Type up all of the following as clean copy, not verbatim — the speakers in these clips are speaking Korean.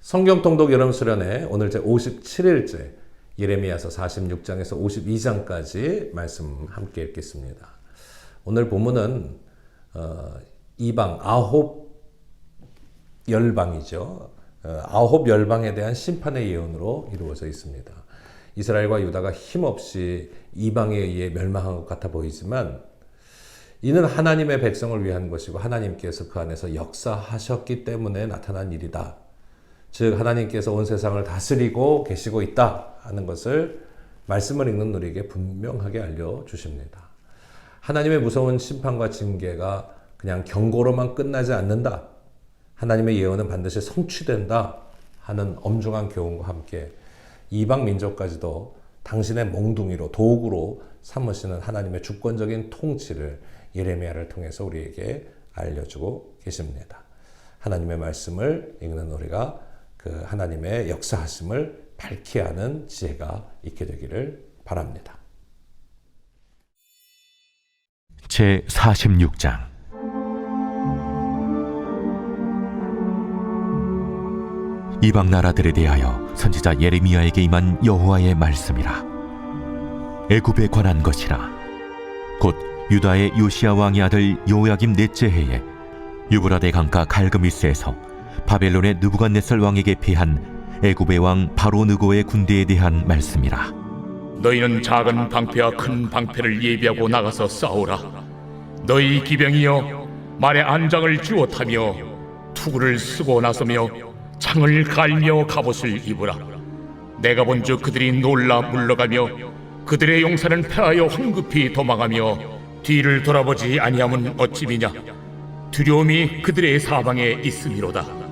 성경 통독 여름 수련회 오늘 제 57일째 예레미야서 46장에서 52장까지 말씀 함께 읽겠습니다. 오늘 본문은 이방 아홉 열방이죠. 아홉 열방에 대한 심판의 예언으로 이루어져 있습니다. 이스라엘과 유다가 힘없이 이방에 의해 멸망한 것 같아 보이지만 이는 하나님의 백성을 위한 것이고 하나님께서 그 안에서 역사하셨기 때문에 나타난 일이다. 즉 하나님께서 온 세상을 다스리고 계시고 있다 하는 것을 말씀을 읽는 우리에게 분명하게 알려주십니다. 하나님의 무서운 심판과 징계가 그냥 경고로만 끝나지 않는다. 하나님의 예언은 반드시 성취된다 하는 엄중한 교훈과 함께 이방 민족까지도 당신의 몽둥이로 도구로 삼으시는 하나님의 주권적인 통치를 예레미야를 통해서 우리에게 알려주고 계십니다. 하나님의 말씀을 읽는 우리가 그 하나님의 역사하심을 밝히 아는 지혜가 있게 되기를 바랍니다. 제 46장 이방 나라들에 대하여 선지자 예레미야에게 임한 여호와의 말씀이라. 애굽에 관한 것이라. 곧 유다의 요시야 왕의 아들 요야김 넷째 해에 유브라데 강가 갈그미스에서 바벨론의 느부갓네살 왕에게 패한 애굽의 왕 바로 느고의 군대에 대한 말씀이라. 너희는 작은 방패와 큰 방패를 예비하고 나가서 싸우라. 너희 기병이여 말에 안장을 쥐어 타며 투구를 쓰고 나서며 창을 갈며 갑옷을 입으라. 내가 본즉 그들이 놀라 물러가며 그들의 용사는 패하여 황급히 도망하며 뒤를 돌아보지 아니함은 어찌미냐. 두려움이 그들의 사방에 있음이로다.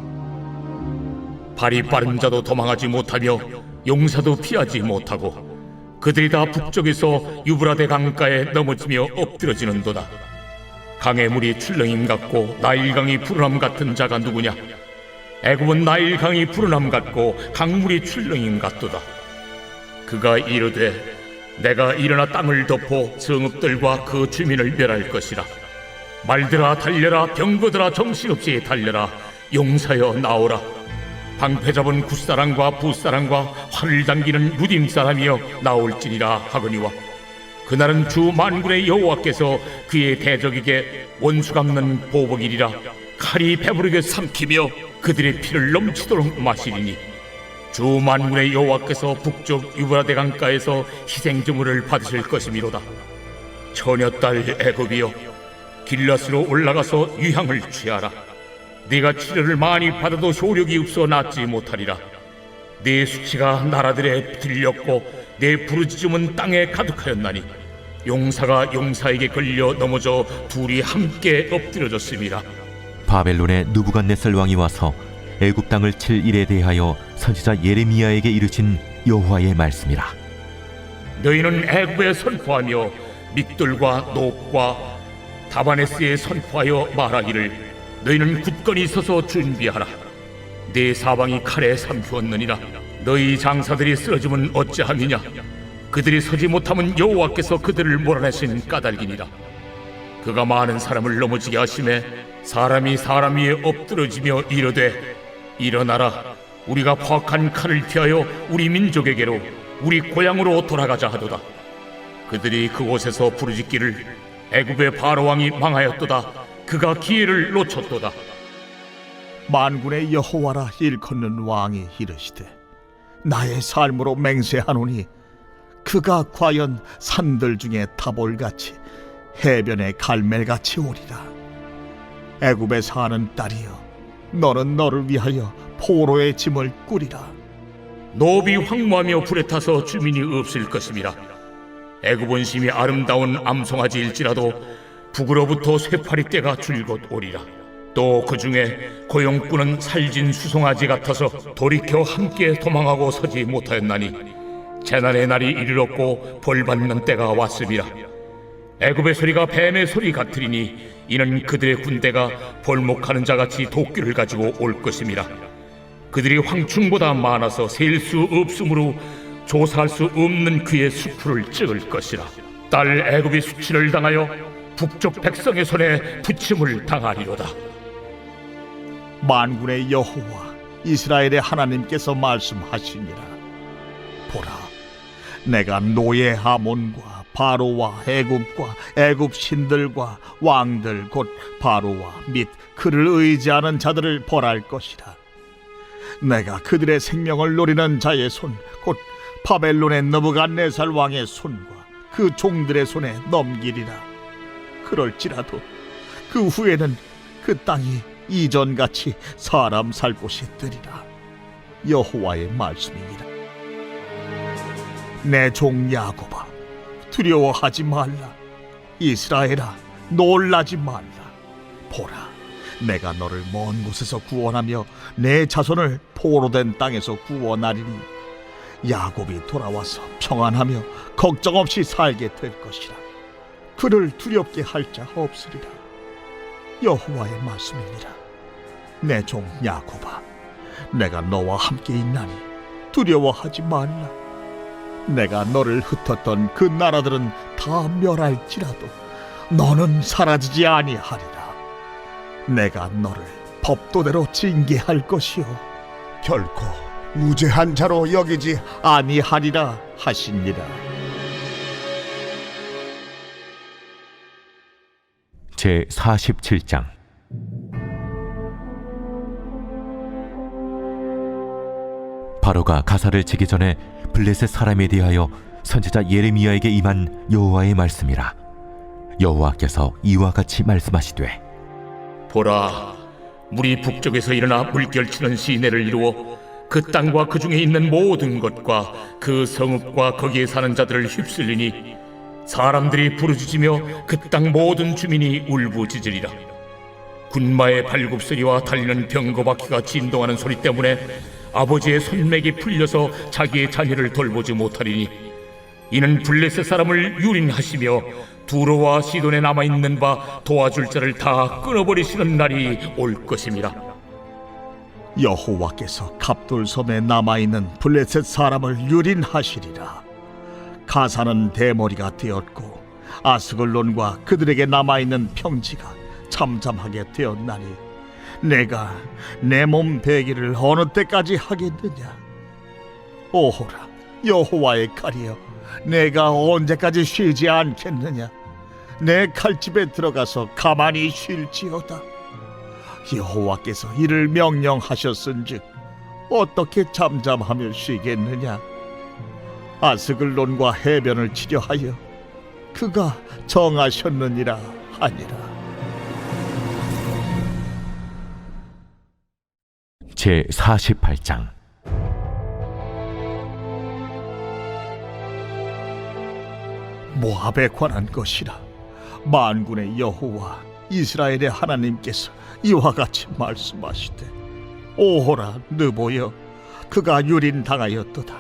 발이 빠른 자도 도망하지 못하며 용사도 피하지 못하고 그들이 다 북쪽에서 유브라데 강가에 넘어지며 엎드러지는도다. 강의 물이 출렁임 같고 나일강이 푸른함 같은 자가 누구냐. 애굽은 나일강이 푸른함 같고 강물이 출렁임 같도다. 그가 이르되 내가 일어나 땅을 덮어 성읍들과 그 주민을 멸할 것이라. 말들아 달려라. 병거들아 정신없이 달려라. 용사여 나오라. 방패 잡은 굿사람과 붓사람과 활을 당기는 무딤 사람이여 나올지니라 하거니와 그날은 주 만군의 여호와께서 그의 대적에게 원수 갚는 보복이리라. 칼이 배부르게 삼키며 그들의 피를 넘치도록 마시리니 주 만군의 여호와께서 북쪽 유브라데 강가에서 희생제물을 받으실 것이미로다. 처녀딸 애굽이여 길앗으로 올라가서 유향을 취하라. 네가 치료를 많이 받아도 효력이 없어 낫지 못하리라. 네 수치가 나라들에 들렸고 네 부르짖음은 땅에 가득하였나니 용사가 용사에게 걸려 넘어져 둘이 함께 엎드려졌음이라. 바벨론의 느부갓네살 왕이 와서 애굽 땅을 칠 일에 대하여 선지자 예레미야에게 이르신 여호와의 말씀이라. 너희는 애굽에 선포하며 믹돌과 녹과 다바네스에 선포하여 말하기를 너희는 굳건히 서서 준비하라. 네 사방이 칼에 삼키었느니라. 너희 장사들이 쓰러지면 어찌함이냐. 그들이 서지 못하면 여호와께서 그들을 몰아내신 까닭이니라. 그가 많은 사람을 넘어지게 하심에 사람이 사람 위에 엎드러지며 이르되 일어나라. 우리가 포악한 칼을 피하여 우리 민족에게로 우리 고향으로 돌아가자 하도다. 그들이 그곳에서 부르짖기를 애굽의 바로왕이 망하였도다. 그가 기회를 놓쳤도다. 만군의 여호와라 일컫는 왕이 이르시되 나의 삶으로 맹세하노니 그가 과연 산들 중에 타볼같이 해변의 갈멜같이 오리라. 애굽에 사는 딸이여 너는 너를 위하여 포로의 짐을 꾸리라. 노비 황무하며 불에 타서 주민이 없을 것임이라. 애굽은 심히 아름다운 암송아지일지라도 북으로부터 쇠파리 떼가 줄곧 오리라. 또 그 중에 고용꾼은 살진 수송아지 같아서 돌이켜 함께 도망하고 서지 못하였나니 재난의 날이 이르렀고 벌받는 때가 왔음이라. 애굽의 소리가 뱀의 소리 같으리니 이는 그들의 군대가 벌목하는 자같이 도끼를 가지고 올 것임이라. 그들이 황충보다 많아서 셀 수 없으므로 조사할 수 없는 그의 수풀을 찍을 것이라. 딸 애굽이 수치를 당하여 북쪽 백성의 손에 부침을 당하리로다. 만군의 여호와 이스라엘의 하나님께서 말씀하시니라. 보라, 내가 노예 하몬과 바로와 애굽과 애굽 신들과 왕들 곧 바로와 및 그를 의지하는 자들을 벌할 것이라. 내가 그들의 생명을 노리는 자의 손 곧 바벨론의 느부갓네살 왕의 손과 그 종들의 손에 넘기리라. 그럴지라도 그 후에는 그 땅이 이전같이 사람 살 곳이 되리라. 여호와의 말씀이니라. 내 종 야곱아, 두려워하지 말라. 이스라엘아, 놀라지 말라. 보라, 내가 너를 먼 곳에서 구원하며 내 자손을 포로된 땅에서 구원하리니 야곱이 돌아와서 평안하며 걱정 없이 살게 될 것이라. 그를 두렵게 할 자 없으리라. 여호와의 말씀이니라. 내 종 야곱아, 내가 너와 함께 있나니 두려워하지 말라. 내가 너를 흩었던 그 나라들은 다 멸할지라도 너는 사라지지 아니하리라. 내가 너를 법도대로 징계할 것이요 결코 무죄한 자로 여기지 아니하리라 하시니라. 제 47장. 바로가 가사를 치기 전에 블레셋 사람에 대하여 선지자 예레미야에게 임한 여호와의 말씀이라. 여호와께서 이와 같이 말씀하시되, 보라, 물이 북쪽에서 일어나 물결치는 시내를 이루어 그 땅과 그 중에 있는 모든 것과 그 성읍과 거기에 사는 자들을 휩쓸리니 사람들이 부르짖으며 그 땅 모든 주민이 울부짖으리라. 군마의 발굽소리와 달리는 병거바퀴가 진동하는 소리 때문에 아버지의 손맥이 풀려서 자기의 자녀를 돌보지 못하리니 이는 블레셋 사람을 유린하시며 두로와 시돈에 남아있는 바 도와줄 자를 다 끊어버리시는 날이 올 것임이라. 여호와께서 갑돌섬에 남아있는 블레셋 사람을 유린하시리라. 가사는 대머리가 되었고 아스글론과 그들에게 남아있는 평지가 잠잠하게 되었나니 내가 내 몸 베기를 어느 때까지 하겠느냐. 오호라, 여호와의 칼이여, 내가 언제까지 쉬지 않겠느냐. 내 칼집에 들어가서 가만히 쉴지어다. 여호와께서 이를 명령하셨은즉 어떻게 잠잠하며 쉬겠느냐. 아스글론과 해변을 치려하여 그가 정하셨느니라 하니라. 제 48장. 모압에 관한 것이라. 만군의 여호와 이스라엘의 하나님께서 이와 같이 말씀하시되, 오호라 느보여, 그가 유린당하였도다.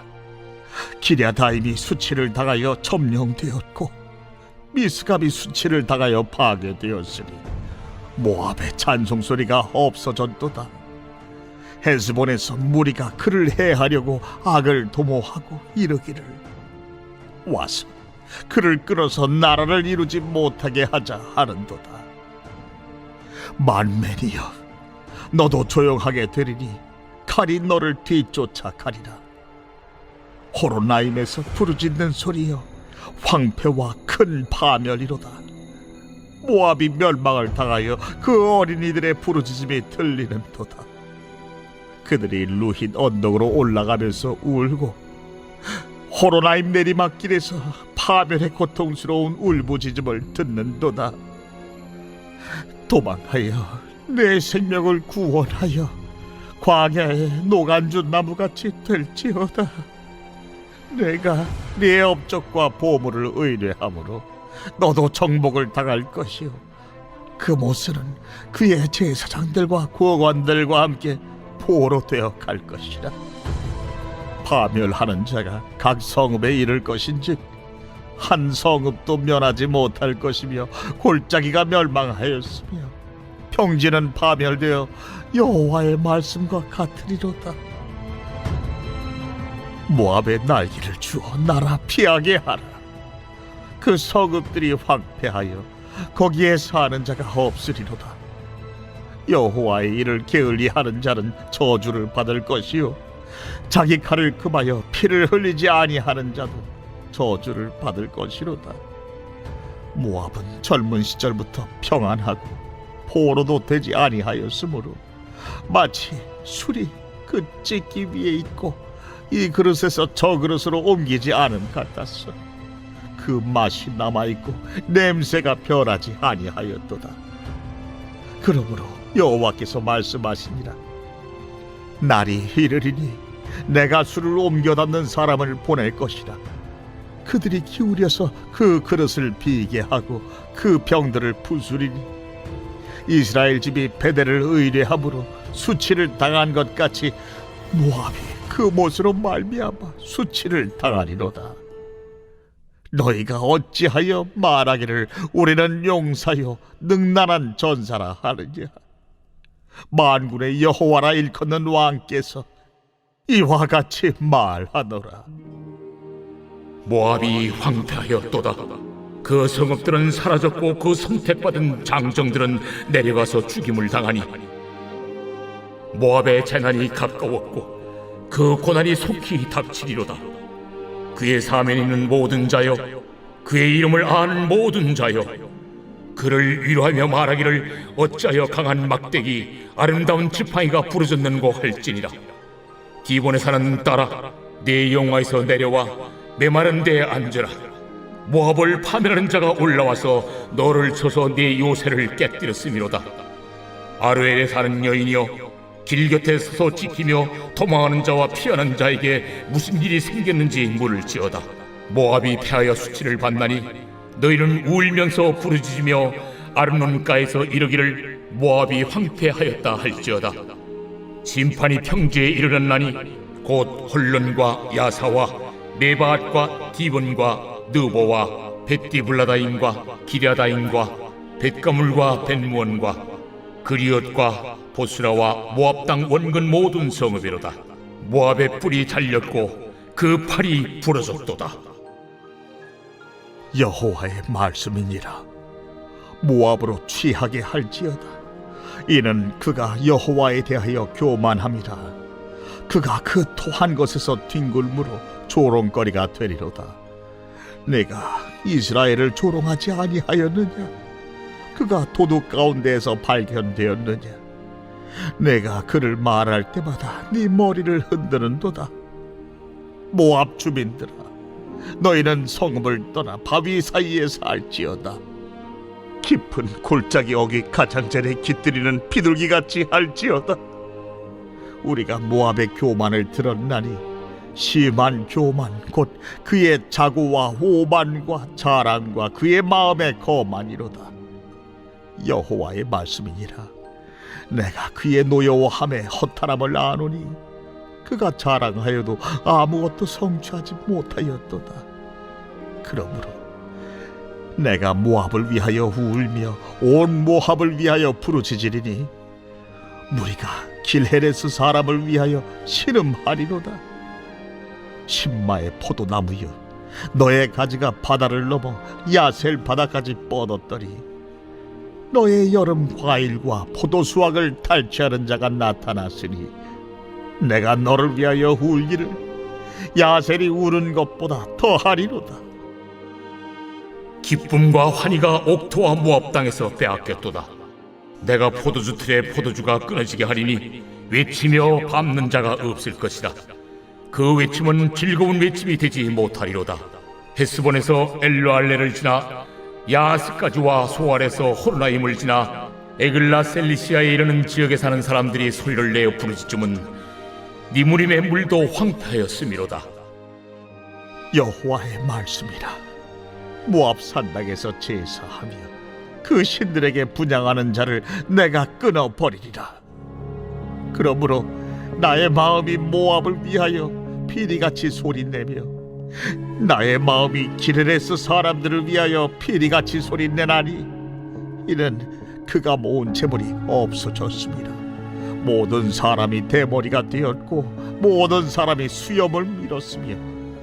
기랴다임이 수치를 당하여 점령되었고 미스갑이 수치를 당하여 파괴되었으니 모압의 찬송소리가 없어졌도다. 헤스본에서 무리가 그를 해하려고 악을 도모하고 이르기를, 와서 그를 끌어서 나라를 이루지 못하게 하자 하는도다. 만맨이여, 너도 조용하게 되리니 칼이 너를 뒤쫓아 가리라. 호로나임에서 부르짖는 소리여, 황폐와 큰 파멸이로다. 모압이 멸망을 당하여 그 어린이들의 부르짖음이 들리는도다. 그들이 루힌 언덕으로 올라가면서 울고 호로나임 내리막길에서 파멸의 고통스러운 울부짖음을 듣는도다. 도망하여 내 생명을 구원하여 광야의 노간주 나무같이 될지어다. 내가 네 업적과 보물을 의뢰하므로 너도 정복을 당할 것이요, 그 모습은 그의 제사장들과 구원관들과 함께 포로 되어 갈 것이라. 파멸하는 자가 각 성읍에 이를 것인즉 한 성읍도 면하지 못할 것이며 골짜기가 멸망하였으며 평지는 파멸되어 여호와의 말씀과 같으리로다. 모압의 날개를 주어 나라 피하게 하라. 그 성읍들이 황폐하여 거기에 사는 자가 없으리로다. 여호와의 일을 게을리하는 자는 저주를 받을 것이요 자기 칼을 금하여 피를 흘리지 아니하는 자도 저주를 받을 것이로다. 모압은 젊은 시절부터 평안하고 포로도 되지 아니하였으므로 마치 술이 그 찢기 위에 있고 이 그릇에서 저 그릇으로 옮기지 않음 같았어. 그 맛이 남아있고 냄새가 변하지 아니하였도다. 그러므로 여호와께서 말씀하시니라. 날이 이르리니 내가 술을 옮겨 담는 사람을 보낼 것이라. 그들이 기울여서 그 그릇을 비게 하고 그 병들을 부수리니 이스라엘 집이 베델을 의뢰함으로 수치를 당한 것 같이 모압이 그 못으로 말미암아 수치를 당하리로다. 너희가 어찌하여 말하기를 우리는 용사요 능란한 전사라 하느냐. 만군의 여호와라 일컫는 왕께서 이와 같이 말하노라. 모압이 황폐하였도다. 그 성읍들은 사라졌고 그 선택받은 장정들은 내려가서 죽임을 당하니 모압의 재난이 가까웠고 그 고난이 속히 닥치리로다. 그의 사면에 있는 모든 자여, 그의 이름을 아는 모든 자여, 그를 위로하며 말하기를 어찌하여 강한 막대기 아름다운 지팡이가 부러졌는고 할지니라. 기본에 사는 딸아, 네 영화에서 내려와 메마른 데에 앉으라. 모압을 파멸하는 자가 올라와서 너를 쳐서 네 요새를 깨뜨렸음이로다. 아르엘에 사는 여인이여, 길 곁에 서서 지키며 도망하는 자와 피하는 자에게 무슨 일이 생겼는지 물을지어다. 모압이 패하여 수치를 받나니 너희는 울면서 부르짖으며 아르논가에서 이르기를 모압이 황폐하였다 할지어다. 심판이 평지에 이르렀나니 곧 홀론과 야사와 메바앗과 디본과 느보와 벳디블라다임과 기랴다임과 벳가물과 벳무원과 그리엇과 보스라와 모압 땅 원근 모든 성읍이로다. 모압의 뿔이 잘렸고 그 팔이 부러졌도다. 여호와의 말씀이니라. 모압으로 취하게 할지어다. 이는 그가 여호와에 대하여 교만함이라. 그가 그 토한 것에서 뒹굴므로 조롱거리가 되리로다. 내가 이스라엘을 조롱하지 아니하였느냐? 그가 도둑 가운데에서 발견되었느냐? 내가 그를 말할 때마다 네 머리를 흔드는도다. 모압 주민들아, 너희는 성읍을 떠나 바위 사이에 살지어다. 깊은 골짜기 어귀 가장자리에 깃들이는 비둘기같이 할지어다. 우리가 모압의 교만을 들었나니 심한 교만 곧 그의 자고와 오만과 자랑과 그의 마음의 거만이로다. 여호와의 말씀이니라. 내가 그의 노여워함에 허탈함을 아노니 그가 자랑하여도 아무것도 성취하지 못하였도다. 그러므로 내가 모압을 위하여 울며 온 모압을 위하여 부르짖으리니 무리가 길헤레스 사람을 위하여 신음하리로다. 신마의 포도나무여, 너의 가지가 바다를 넘어 야셀 바다까지 뻗었더니 너의 여름 과일과 포도 수확을 탈취하는 자가 나타났으니 내가 너를 위하여 울기를 야셀이 우는 것보다 더하리로다. 기쁨과 환희가 옥토와 모압 땅에서 빼앗겼도다. 내가 포도주 틀에 포도주가 끊어지게 하리니 외치며 밟는 자가 없을 것이다. 그 외침은 즐거운 외침이 되지 못하리로다. 헤스본에서 엘르알레를 지나 야스까지와 소알에서 호르나임을 지나 에글라 셀리시아에 이르는 지역에 사는 사람들이 소리를 내어 부르짖음은 니무림의 물도 황폐하였음이로다. 여호와의 말씀이라. 모압 산당에서 제사하며 그 신들에게 분향하는 자를 내가 끊어버리리라. 그러므로 나의 마음이 모압을 위하여 피리같이 소리내며 나의 마음이 기르레스 사람들을 위하여 피리같이 소리내나니 이는 그가 모은 재물이 없어졌습니다. 모든 사람이 대머리가 되었고 모든 사람이 수염을 밀었으며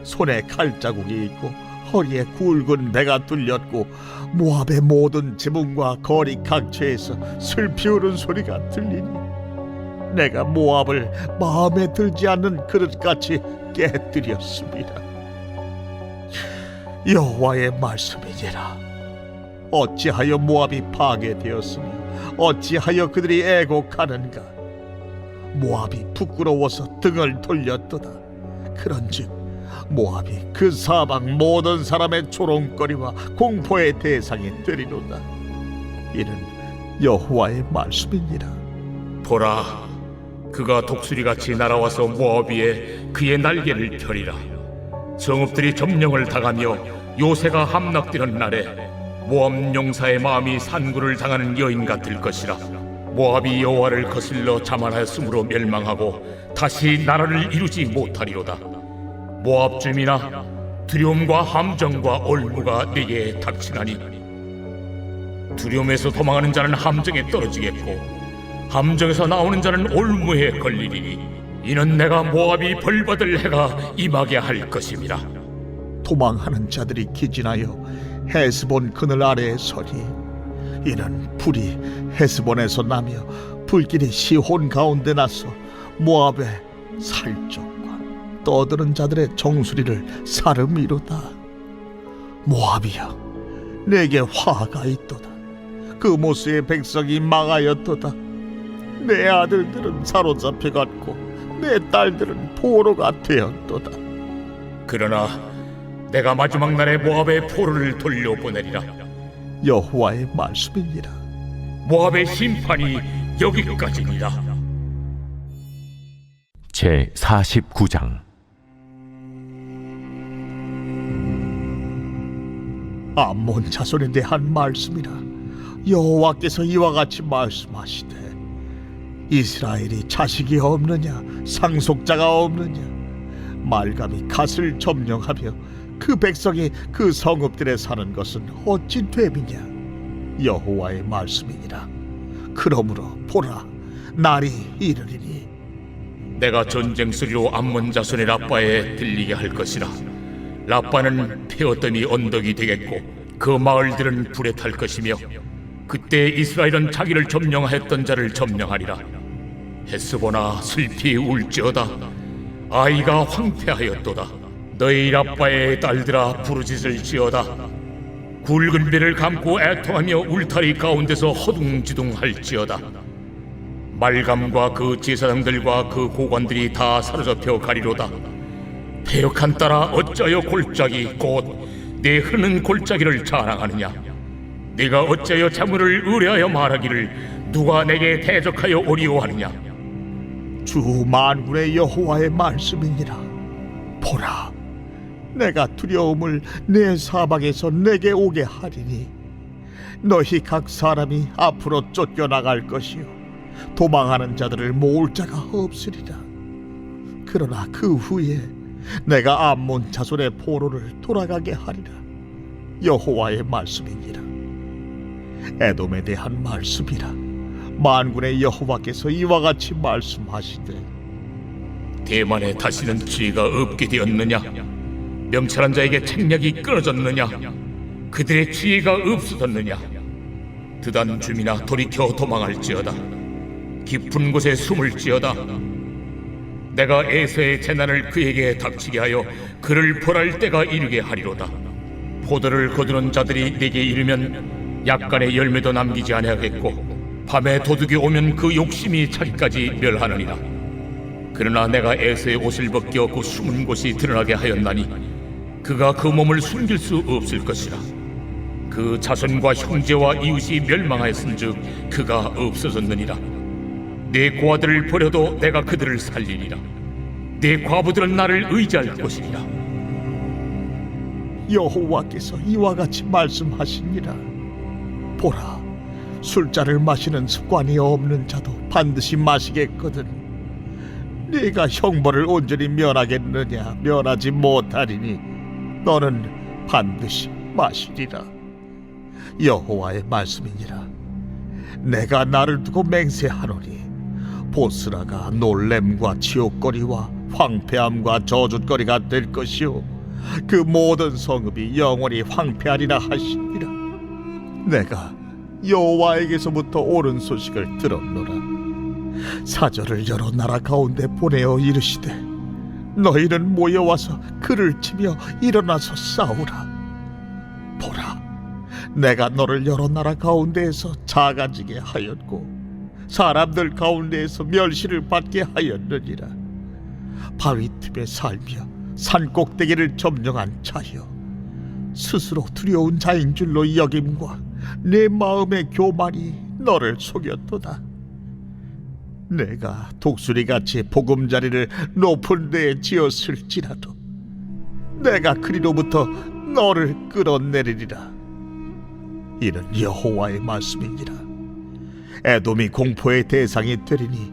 손에 칼자국이 있고 허리에 굵은 배가 뚫렸고 모압의 모든 지붕과 거리 각처에서 슬피 우는 소리가 들리니 내가 모압을 마음에 들지 않는 그릇같이 깨뜨렸습니다. 여호와의 말씀이니라. 어찌하여 모압이 파괴되었으며 어찌하여 그들이 애곡하는가. 모압이 부끄러워서 등을 돌렸도다. 그런즉 모압이 그 사방 모든 사람의 조롱거리와 공포의 대상이 되리로다. 이는 여호와의 말씀이니라. 보라, 그가 독수리같이 날아와서 모압 위에 그의 날개를 펴리라. 성읍들이 점령을 당하며 요새가 함락되는 날에 모압 용사의 마음이 산구를 당하는 여인 같을 것이라. 모압이 여호와를 거슬러 자만하였으므로 멸망하고 다시 나라를 이루지 못하리로다. 모압 주민아, 두려움과 함정과 올무가 네게 닥치나니 두려움에서 도망하는 자는 함정에 떨어지겠고 함정에서 나오는 자는 올무에 걸리리니 이는 내가 모압이 벌받을 해가 임하게 할 것임이라. 도망하는 자들이 기진하여 헤스본 그늘 아래에 서리. 이는 불이 헤스본에서 나며 불길이 시혼 가운데 나서 모압의 살적과 떠드는 자들의 정수리를 사름이로다. 모압이여, 내게 화가 있도다. 그 모스의 백성이 망하였도다. 내 아들들은 사로잡혀 갔고 내 딸들은 포로가 되었도다. 그러나 내가 마지막 날에 모압의 포로를 돌려보내리라. 여호와의 말씀이니라. 모압의 심판이 여기까지니라. 제 49장. 암몬 자손에 대한 말씀이라. 여호와께서 이와 같이 말씀하시되 이스라엘이 자식이 없느냐 상속자가 없느냐. 말감이 갓을 점령하며 그 백성이 그 성읍들에 사는 것은 어찌 됨이냐. 여호와의 말씀이니라. 그러므로 보라, 날이 이르리니 내가 전쟁 소리로 암몬 자손의 라빠에 들리게 할 것이라. 라빠는 페어더미 언덕이 되겠고 그 마을들은 불에 탈 것이며 그때 이스라엘은 자기를 점령하였던 자를 점령하리라. 헤스보나 슬피 울지어다. 아이가 황폐하였도다. 너희 라빠의 딸들아 부르짖을 지어다. 굵은 배를 감고 애통하며 울타리 가운데서 허둥지둥할지어다. 말감과 그 제사장들과 그 고관들이 다 사로잡혀 가리로다. 패역한 딸아, 어찌하여 골짜기 곧 내 흐르는 골짜기를 자랑하느냐. 네가 어찌하여 자물을 의뢰하여 말하기를 누가 내게 대적하여 오리오 하느냐. 주 만군의 여호와의 말씀이니라. 보라, 내가 두려움을 내 사방에서 내게 오게 하리니 너희 각 사람이 앞으로 쫓겨나갈 것이요 도망하는 자들을 모을 자가 없으리라. 그러나 그 후에 내가 암몬 자손의 포로를 돌아가게 하리라. 여호와의 말씀이니라. 에돔에 대한 말씀이라. 만군의 여호와께서 이와 같이 말씀하시되 대만에 다시는 지혜가 없게 되었느냐. 명철한 자에게 책략이 끊어졌느냐. 그들의 지혜가 없어졌느냐. 드단 주민아, 돌이켜 도망할지어다. 깊은 곳에 숨을지어다. 내가 에서의 재난을 그에게 닥치게 하여 그를 벌할 때가 이르게 하리로다. 포도를 거두는 자들이 내게 이르면 약간의 열매도 남기지 아니하겠고 밤에 도둑이 오면 그 욕심이 자기까지 멸하느니라. 그러나 내가 에서의 옷을 벗겨 그 숨은 곳이 드러나게 하였나니 그가 그 몸을 숨길 수 없을 것이라. 그 자손과 형제와 이웃이 멸망하였은즉 그가 없어졌느니라. 내 고아들을 버려도 내가 그들을 살리리라. 내 과부들은 나를 의지할 것이리라. 여호와께서 이와 같이 말씀하시니라. 보라, 술잔을 마시는 습관이 없는 자도 반드시 마시겠거든. 네가 형벌을 온전히 면하겠느냐. 면하지 못하리니 너는 반드시 마시리라. 여호와의 말씀이니라. 내가 나를 두고 맹세하노니 보스라가 놀램과 치욕거리와 황폐함과 저주거리가 될 것이요 그 모든 성읍이 영원히 황폐하리라 하시니라. 내가 여호와에게서부터 옳은 소식을 들었노라. 사절을 여러 나라 가운데 보내어 이르시되 너희는 모여와서 그를 치며 일어나서 싸우라. 보라, 내가 너를 여러 나라 가운데에서 작아지게 하였고 사람들 가운데에서 멸시를 받게 하였느니라. 바위 틈에 살며 산 꼭대기를 점령한 자여, 스스로 두려운 자인 줄로 여김과 내 마음의 교만이 너를 속였도다. 내가 독수리같이 보금자리를 높은 데에 지었을지라도 내가 그리로부터 너를 끌어내리리라. 이는 여호와의 말씀이니라. 에돔이 공포의 대상이 되리니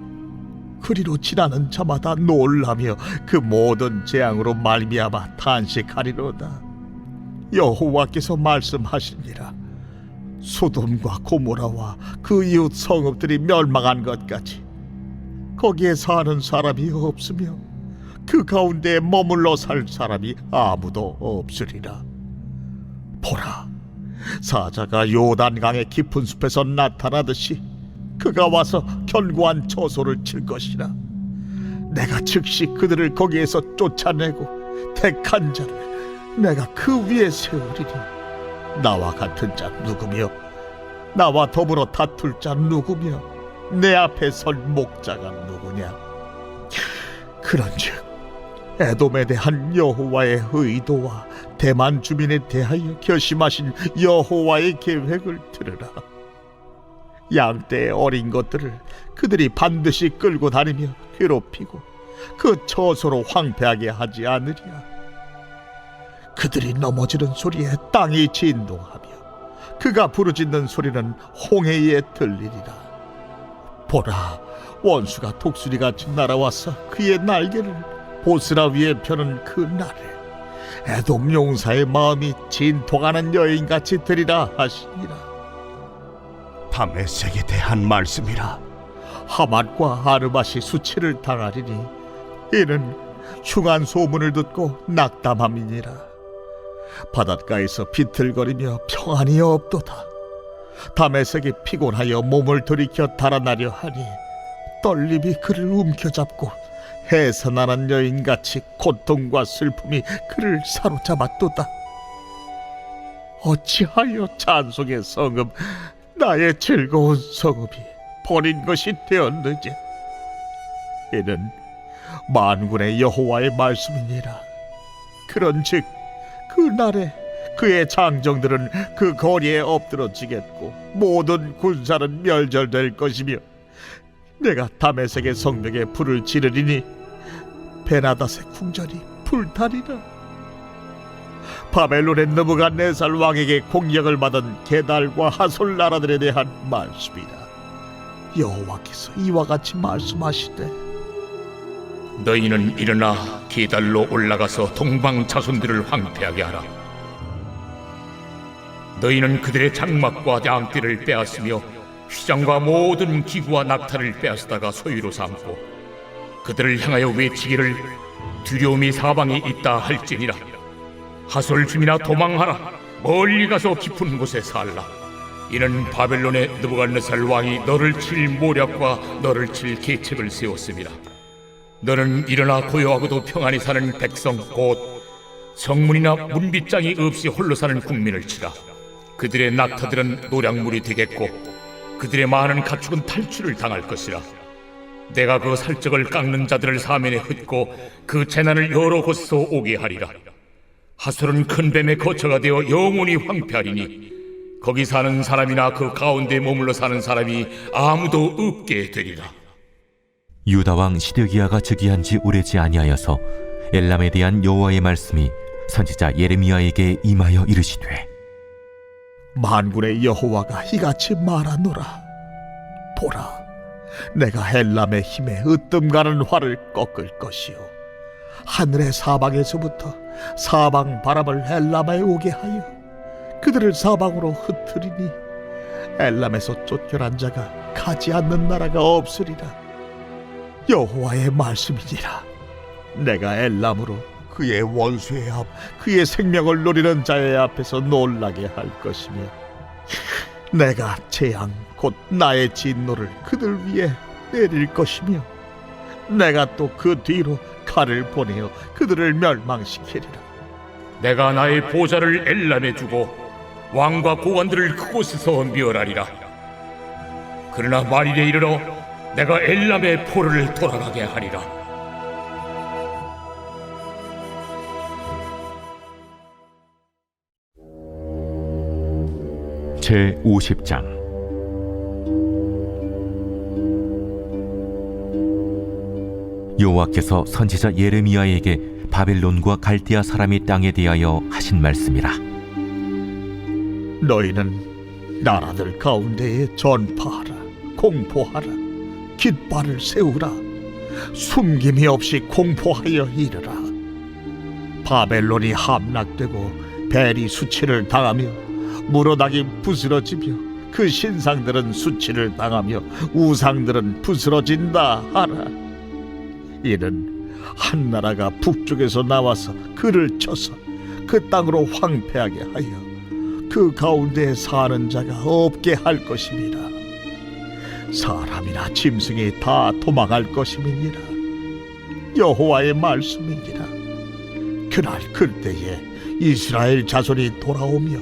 그리로 지나는 자마다 놀라며 그 모든 재앙으로 말미암아 탄식하리로다. 여호와께서 말씀하시니라. 소돔과 고모라와 그 이웃 성읍들이 멸망한 것 같이 거기에 사는 사람이 없으며 그 가운데 머물러 살 사람이 아무도 없으리라. 보라, 사자가 요단강의 깊은 숲에서 나타나듯이 그가 와서 견고한 처소를 칠 것이라. 내가 즉시 그들을 거기에서 쫓아내고 택한 자를 내가 그 위에 세우리니 나와 같은 자 누구며 나와 더불어 다툴 자 누구며 내 앞에 설 목자가 누구냐. 그런즉 에돔에 대한 여호와의 의도와 대만 주민에 대하여 결심하신 여호와의 계획을 들으라. 양떼의 어린 것들을 그들이 반드시 끌고 다니며 괴롭히고 그 처소로 황폐하게 하지 않으리라. 그들이 넘어지는 소리에 땅이 진동하며 그가 부르짖는 소리는 홍해에 들리리라. 보라, 원수가 독수리같이 날아와서 그의 날개를 보스라 위에 펴는 그 날에 에돔 용사의 마음이 진통하는 여인같이 되리라 하시니라. 다메섹에 대한 말씀이라. 하맛과 아르밧이 수치를 당하리니 이는 흉한 소문을 듣고 낙담함이니라. 바닷가에서 비틀거리며 평안이 없도다. 다메섹이 피곤하여 몸을 돌이켜 달아나려 하니 떨림이 그를 움켜잡고 해산하는 여인같이 고통과 슬픔이 그를 사로잡았도다. 어찌하여 찬송의 성읍, 나의 즐거운 성읍이 버린 것이 되었느냐. 이는 만군의 여호와의 말씀이니라. 그런즉 그 날에 그의 장정들은 그 거리에 엎드러지겠고 모든 군사는 멸절될 것이며 내가 다메섹의 성벽에 불을 지르리니 베나닷의 궁전이 불타리라. 바벨론의 느부갓네살 왕에게 공격을 받은 게달과 하솔 나라들에 대한 말씀이라. 여호와께서 이와 같이 말씀하시되 너희는 일어나 게달로 올라가서 동방 자손들을 황폐하게 하라. 너희는 그들의 장막과 양떼를 빼앗으며 휘장과 모든 기구와 낙타를 빼앗다가 소유로 삼고 그들을 향하여 외치기를 두려움이 사방에 있다 할지니라. 하솔 주민아 도망하라. 멀리 가서 깊은 곳에 살라. 이는 바벨론의 느부갓네살 왕이 너를 칠 모략과 너를 칠 계책을 세웠습니다. 너는 일어나 고요하고도 평안히 사는 백성 곧 성문이나 문빗장이 없이 홀로 사는 국민을 치라. 그들의 낙타들은 노략물이 되겠고 그들의 많은 가축은 탈출을 당할 것이라. 내가 그 살적을 깎는 자들을 사면에 흩고 그 재난을 여러 곳에서 오게 하리라. 하솔은 큰 뱀의 거처가 되어 영원히 황폐하리니 거기 사는 사람이나 그 가운데 머물러 사는 사람이 아무도 없게 되리라. 유다 왕 시드기야가 즉위한 지 오래지 아니하여서 엘람에 대한 여호와의 말씀이 선지자 예레미야에게 임하여 이르시되 만군의 여호와가 이같이 말하노라. 보라, 내가 엘람의 힘에 으뜸가는 활을 꺾을 것이요 하늘의 사방에서부터 사방 바람을 엘람에 오게 하여 그들을 사방으로 흩트리니 엘람에서 쫓겨난 자가 가지 않는 나라가 없으리라. 여호와의 말씀이니라. 내가 엘람으로 그의 원수의 앞, 그의 생명을 노리는 자의 앞에서 놀라게 할 것이며, 내가 재앙 곧 나의 진노를 그들 위에 내릴 것이며, 내가 또 그 뒤로 칼을 보내어 그들을 멸망시키리라. 내가 나의 보좌를 엘람에 주고 왕과 고관들을 그곳에서 멸하리라. 그러나 말일에 이르러 내가 엘람의 포로를 돌아가게 하리라. 제 50장. 여호와께서 선지자 예레미야에게 바벨론과 갈대아 사람의 땅에 대하여 하신 말씀이라. 너희는 나라들 가운데에 전파하라, 공포하라, 깃발을 세우라, 숨김이 없이 공포하여 이르라. 바벨론이 함락되고 벨이 수치를 당하며 무로닥이 부스러지며 그 신상들은 수치를 당하며 우상들은 부스러진다 하라. 이는 한 나라가 북쪽에서 나와서 그를 쳐서 그 땅으로 황폐하게 하여 그 가운데 사는 자가 없게 할 것임이라. 사람이나 짐승이 다 도망할 것임이니라. 여호와의 말씀이니라. 그날 그때에 이스라엘 자손이 돌아오며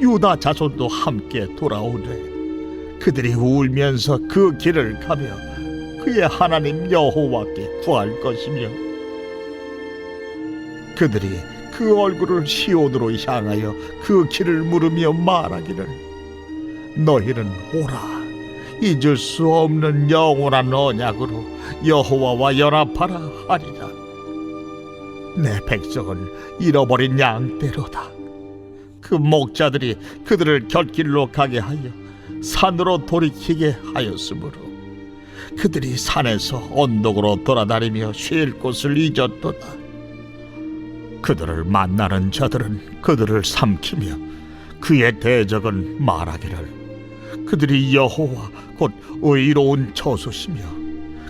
유다 자손도 함께 돌아오되 그들이 울면서 그 길을 가며 그의 하나님 여호와께 구할 것이며, 그들이 그 얼굴을 시온으로 향하여 그 길을 물으며 말하기를, 너희는 오라, 잊을 수 없는 영원한 언약으로 여호와와 연합하라 하리라. 내 백성은 잃어버린 양떼로다. 그 목자들이 그들을 곁길로 가게 하여 산으로 돌이키게 하였으므로 그들이 산에서 언덕으로 돌아다니며 쉴 곳을 잊었도다. 그들을 만나는 자들은 그들을 삼키며 그의 대적은 말하기를, 그들이 여호와 곧 의로운 저수시며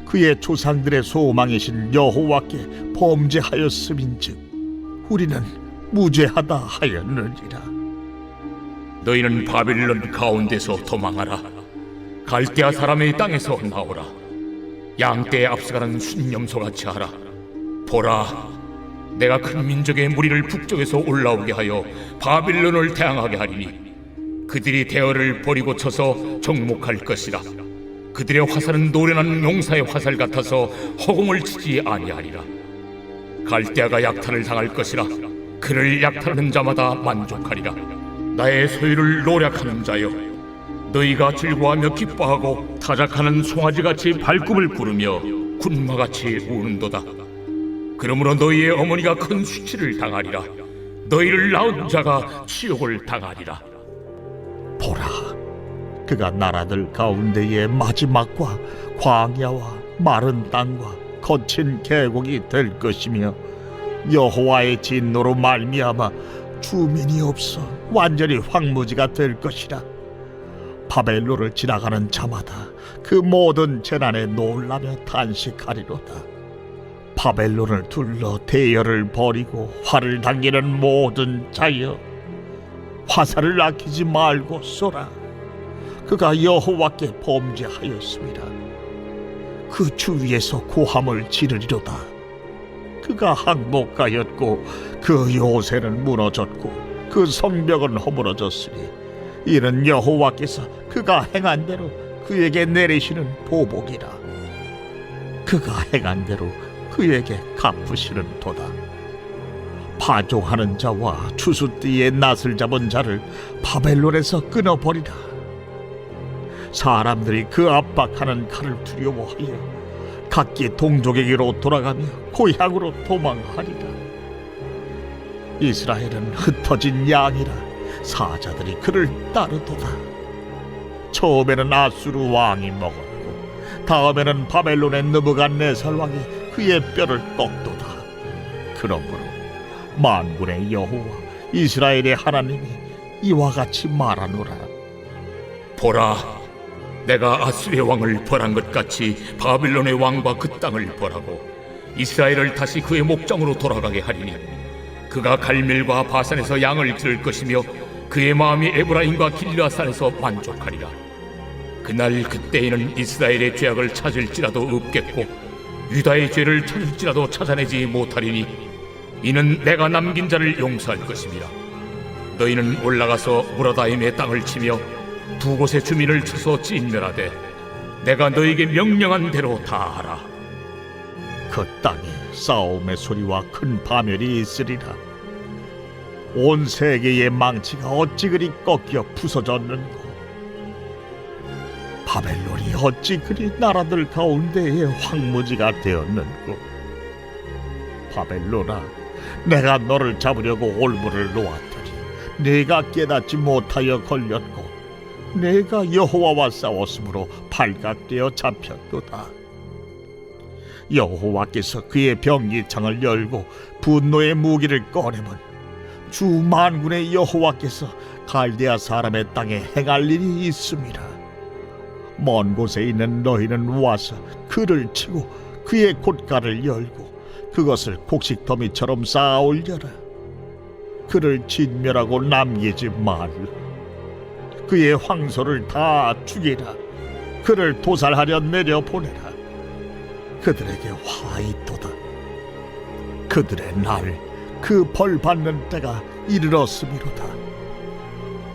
그의 조상들의 소망이신 여호와께 범죄하였음인즉 우리는 무죄하다 하였느니라. 너희는 바벨론 가운데서 도망하라. 갈대아 사람의 땅에서 나오라. 양떼에 앞서가는 순념소같이 하라. 보라, 내가 큰 민족의 무리를 북쪽에서 올라오게 하여 바빌론을 대항하게 하리니 그들이 대어를 버리고 쳐서 정목할 것이라. 그들의 화살은 노련한 용사의 화살 같아서 허공을 치지 아니하리라. 갈대아가 약탈을 당할 것이라. 그를 약탈하는 자마다 만족하리라. 나의 소유를 노략하는 자여, 너희가 즐거워하며 기뻐하고 타작하는 송아지같이 발꿈을 구르며 군마같이 우는도다. 그러므로 너희의 어머니가 큰 수치를 당하리라. 너희를 낳은 자가 치욕을 당하리라. 보라, 그가 나라들 가운데의 마지막과 광야와 마른 땅과 거친 계곡이 될 것이며, 여호와의 진노로 말미암아 주민이 없어 완전히 황무지가 될 것이라. 바벨론을 지나가는 자마다 그 모든 재난에 놀라며 탄식하리로다. 바벨론을 둘러 대열을 벌이고 활을 당기는 모든 자여, 화살을 아끼지 말고 쏘라. 그가 여호와께 범죄하였습니다. 그 주위에서 고함을 지르리로다. 그가 항복하였고 그 요새는 무너졌고 그 성벽은 허물어졌으니 이는 여호와께서 그가 행한 대로 그에게 내리시는 보복이라. 그가 행한 대로 그에게 갚으시는 도다. 파종하는 자와 추수띠에 낫을 잡은 자를 바벨론에서 끊어버리라. 사람들이 그 압박하는 칼을 두려워하여 각기 동족에게로 돌아가며 고향으로 도망하리라. 이스라엘은 흩어진 양이라 사자들이 그를 따르도다. 처음에는 아수르 왕이 먹었고 다음에는 바벨론의 느부갓네살 왕이 그의 뼈를 꺾도다. 그러므로 만군의 여호와 이스라엘의 하나님이 이와 같이 말하노라. 보라, 내가 아수르의 왕을 벌한 것 같이 바빌론의 왕과 그 땅을 벌하고 이스라엘을 다시 그의 목장으로 돌아가게 하리니 그가 갈멜과 바산에서 양을 기를 것이며 그의 마음이 에브라임과 길르앗산에서 만족하리라. 그날 그때에는 이스라엘의 죄악을 찾을지라도 없겠고 유다의 죄를 찾을지라도 찾아내지 못하리니 이는 내가 남긴 자를 용서할 것임이라. 너희는 올라가서 무라다임의 땅을 치며 두 곳의 주민을 쳐서 진멸하되 내가 너희에게 명령한 대로 다 하라. 그 땅에 싸움의 소리와 큰 파멸이 있으리라. 온 세계의 망치가 어찌 그리 꺾여 부서졌는고. 바벨론이 어찌 그리 나라들 가운데에 황무지가 되었는고. 바벨론아, 내가 너를 잡으려고 올무를 놓았더니 네가 깨닫지 못하여 걸렸고 내가 여호와와 싸웠으므로 발각되어 잡혔도다. 여호와께서 그의 병기창을 열고 분노의 무기를 꺼내면 주 만군의 여호와께서 갈대아 사람의 땅에 행할 일이 있음이라. 먼 곳에 있는 너희는 와서 그를 치고 그의 곶가를 열고 그것을 곡식더미처럼 쌓아 올려라. 그를 진멸하고 남기지 말라. 그의 황소를 다 죽이라. 그를 도살하려 내려보내라. 그들에게 화 있도다. 그들의 날 그 벌 받는 때가 이르렀음이로다.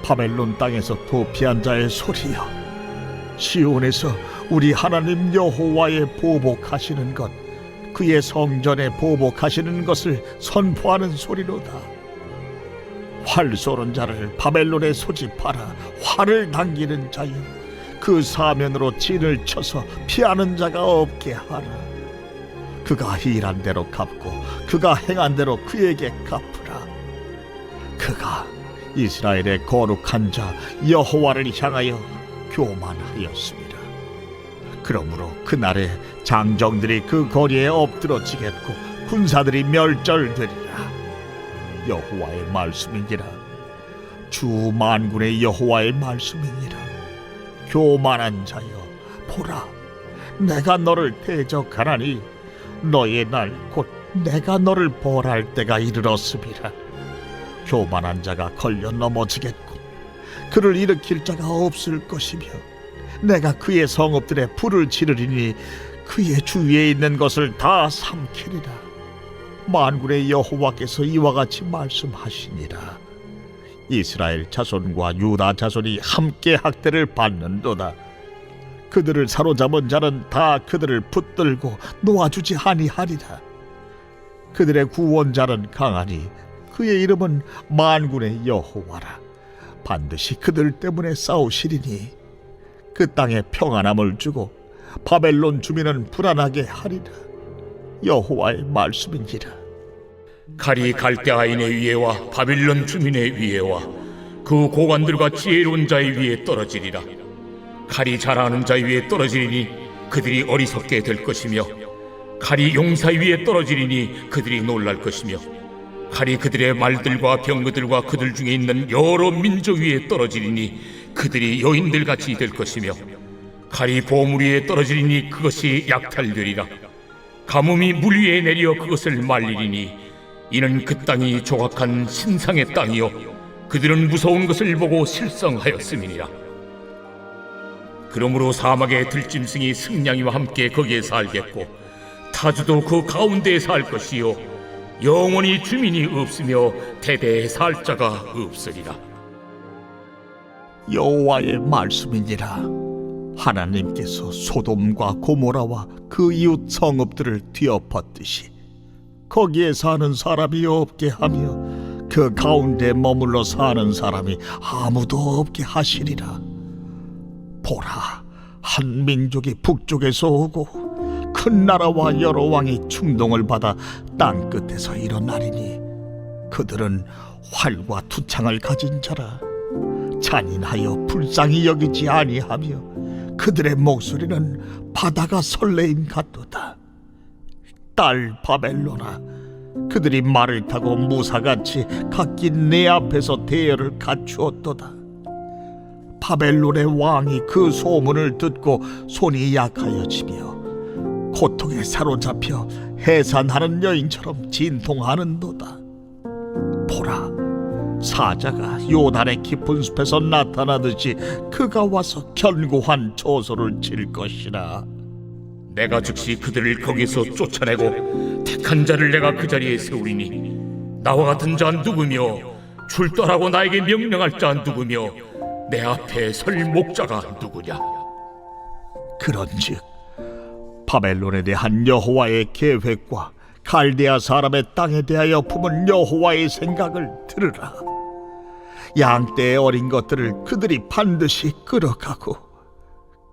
바벨론 땅에서 도피한 자의 소리여, 시온에서 우리 하나님 여호와의 보복하시는 것, 그의 성전에 보복하시는 것을 선포하는 소리로다. 활 쏘는 자를 바벨론에 소집하라. 활을 당기는 자여, 그 사면으로 진을 쳐서 피하는 자가 없게 하라. 그가 일한 대로 갚고 그가 행한 대로 그에게 갚으라. 그가 이스라엘의 거룩한 자 여호와를 향하여 교만하였습니다. 그러므로 그날에 장정들이 그 거리에 엎드러지겠고 군사들이 멸절되리라. 여호와의 말씀이니라. 주 만군의 여호와의 말씀이니라. 교만한 자여, 보라, 내가 너를 대적하나니 너의 날 곧 내가 너를 벌할 때가 이르렀음이라. 교만한 자가 걸려 넘어지겠고 그를 일으킬 자가 없을 것이며 내가 그의 성읍들에 불을 지르리니 그의 주위에 있는 것을 다 삼키리라. 만군의 여호와께서 이와 같이 말씀하시니라. 이스라엘 자손과 유다 자손이 함께 학대를 받는도다. 그들을 사로잡은 자는 다 그들을 붙들고 놓아주지 아니하리라. 그들의 구원자는 강하니 그의 이름은 만군의 여호와라. 반드시 그들 때문에 싸우시리니 그 땅에 평안함을 주고 바벨론 주민은 불안하게 하리라. 여호와의 말씀이니라. 칼이 갈대아인의 위에와 바빌론 주민의 위에와 그 고관들과 지혜로운 자의 위에 떨어지리라. 칼이 잘하는 자 위에 떨어지리니 그들이 어리석게 될 것이며 칼이 용사 위에 떨어지리니 그들이 놀랄 것이며 칼이 그들의 말들과 병거들과 그들 중에 있는 여러 민족 위에 떨어지리니 그들이 여인들같이 될 것이며 칼이 보물 위에 떨어지리니 그것이 약탈되리라. 가뭄이 물 위에 내려 그것을 말리리니 이는 그 땅이 조각한 신상의 땅이요 그들은 무서운 것을 보고 실성하였음이니라. 그러므로 사막의 들짐승이 승냥이와 함께 거기에 살겠고 타주도 그 가운데에 살 것이요 영원히 주민이 없으며 대대에 살 자가 없으리라. 여호와의 말씀이니라. 하나님께서 소돔과 고모라와 그 이웃 성읍들을 뒤엎었듯이 거기에 사는 사람이 없게 하며 그 가운데 머물러 사는 사람이 아무도 없게 하시리라. 보라, 한 민족이 북쪽에서 오고 큰 나라와 여러 왕이 충동을 받아 땅 끝에서 일어나리니 그들은 활과 투창을 가진 자라. 잔인하여 불쌍히 여기지 아니하며 그들의 목소리는 바다가 설레임 같도다. 딸 바벨론아, 그들이 말을 타고 무사같이 각기 내 앞에서 대열을 갖추었도다. 바벨론의 왕이 그 소문을 듣고 손이 약하여지며 고통에 사로잡혀 해산하는 여인처럼 진통하는도다. 보라, 사자가 요단의 깊은 숲에서 나타나듯이 그가 와서 견고한 조소를 칠 것이라. 내가 즉시 그들을 거기서 쫓아내고 택한 자를 내가 그 자리에 세우리니 나와 같은 자 누구며 출두하라고 나에게 명령할 자 누구며 내 앞에 설 목자가 누구냐. 그런즉 바벨론에 대한 여호와의 계획과 갈대아 사람의 땅에 대하여 품은 여호와의 생각을 들으라. 양떼의 어린 것들을 그들이 반드시 끌어가고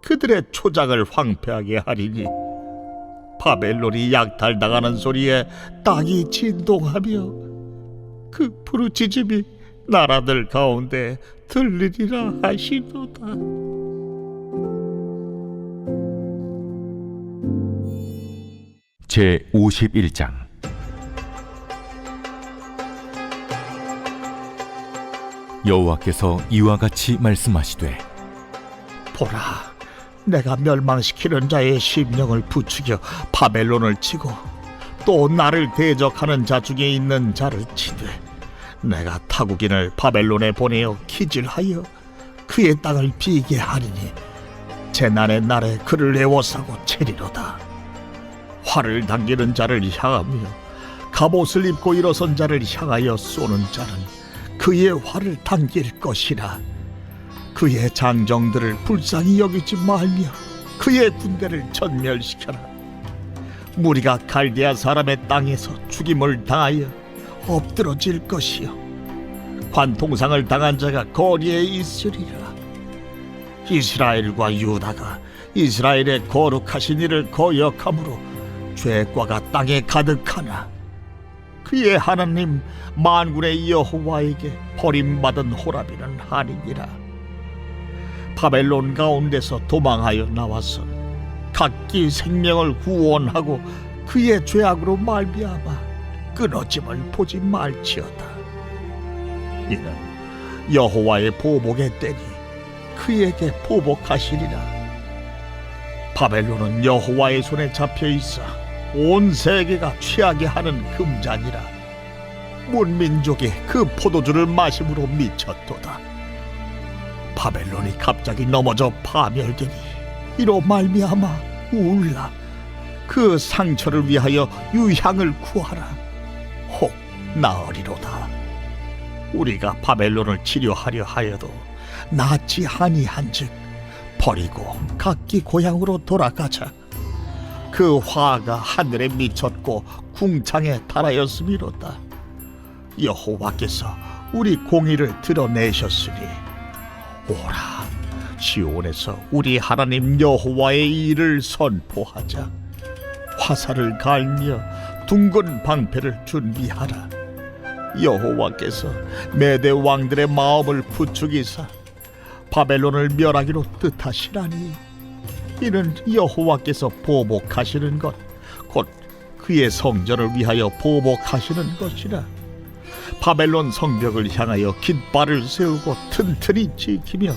그들의 초장을 황폐하게 하리니 바벨론이 약탈당하는 소리에 땅이 진동하며 그 부르짖음이 나라들 가운데 들리리라 하시도다. 제 51장. 여호와께서 이와 같이 말씀하시되, 보라, 내가 멸망시키는 자의 심령을 부추겨 바벨론을 치고 또 나를 대적하는 자 중에 있는 자를 치되 내가 타국인을 바벨론에 보내어 기질하여 그의 땅을 비게 하리니 재난의 날에 그를 애워싸고 채리로다. 활을 당기는 자를 향하며 갑옷을 입고 일어선 자를 향하여 쏘는 자는 그의 활을 당길 것이라. 그의 장정들을 불쌍히 여기지 말며 그의 군대를 전멸시켜라. 무리가 갈대아 사람의 땅에서 죽임을 당하여 엎드러질 것이요 관통상을 당한 자가 거리에 있으리라. 이스라엘과 유다가 이스라엘의 거룩하신 이를 거역함으로 죄과가 땅에 가득하나 그의 하나님 만군의 여호와에게 버림받은 호라비는 아니니라. 바벨론 가운데서 도망하여 나와서 각기 생명을 구원하고 그의 죄악으로 말미암아 끊어짐을 보지 말지어다. 이는 여호와의 보복의 때니 그에게 보복하시리라. 바벨론은 여호와의 손에 잡혀 있어 온 세계가 취하게 하는 금잔이라. 문민족이 그 포도주를 마심으로 미쳤도다. 바벨론이 갑자기 넘어져 파멸되니 이로 말미암아 울라. 그 상처를 위하여 유향을 구하라. 혹 나으리로다. 우리가 바벨론을 치료하려 하여도 낫지 아니한즉 버리고 각기 고향으로 돌아가자. 그 화가 하늘에 미쳤고 궁창에 달하였음이로다. 여호와께서 우리 공의를 드러내셨으니 오라, 시온에서 우리 하나님 여호와의 일을 선포하자. 화살을 갈며 둥근 방패를 준비하라. 여호와께서 메대 왕들의 마음을 부추기사 바벨론을 멸하기로 뜻하시라니. 이는 여호와께서 보복하시는 것, 곧 그의 성전을 위하여 보복하시는 것이라. 바벨론 성벽을 향하여 깃발을 세우고 튼튼히 지키며